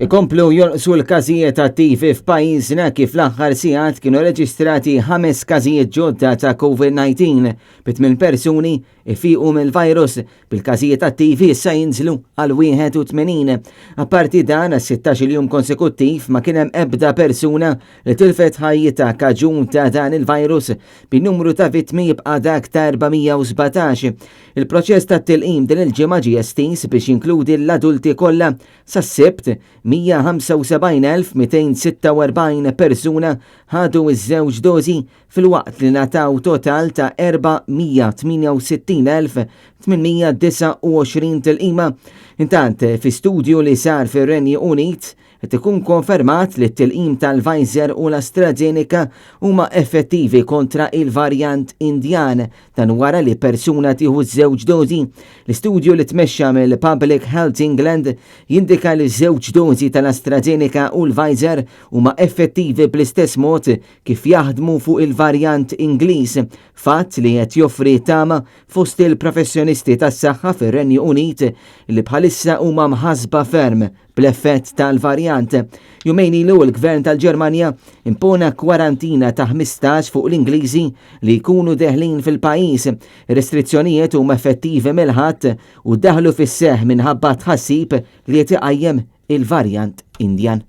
Ikomplu jolqsu l-każijiet attivi f'pajjiżna kif l-aħħar sigħat kienu reġistrati 5 każijiet ġodda ta' COVID-19 b'8 persuni ifiqu mill-virus bil-każijiet attivi issa jinżlu għal 81. Apparti dan għas-16 jum konsekuttiv ma kien hemm ebda persuna li tilfet ħajjita kaġun ta' dan il-virus bin-numru ta' vittmi jibqa' dak ta' 417. Il-proċess ta' tilqim din il-ġimgħa ġie estis biex jinkludi l-adulti kollha sas-Sibt 145,246 persuna ħadu iż-żewġ dożi fil-waqt li nataw total ta' 468,829 tilqima. Intant fi studju li sar fir-Renju Unit qed ikun konfermat li t-tilqim tal-Pfizer u l-AstraZeneca huma effettivi kontra il-varjant Indjan dan wara li persuna tieħu żewġ dożi. L-istudju li tmexxa mill-Public Health England jindika li żewġ dożi tal-AstraZeneca u l-Pfizer huma effettivi bl-istess mod kif jaħdmu fuq il-varjant Ingliż, fatt li qed joffri tama fost il-professjonisti tas-saħħa fir-Renju Unit li bħalissa huma mħassba ferm bl-effett tal-varjant. Jumejn ilu l-Gvern tal-Ġermanja impona kwarantina ta' 15 fuq l-Ingliżi li jkunu deħlin fil-pajjiż. Restrizzjonijiet huma effettivi mill-ħadd u daħlu fis-seħħ minħabba tħassib li qed iqajjem il-varjant Indjan.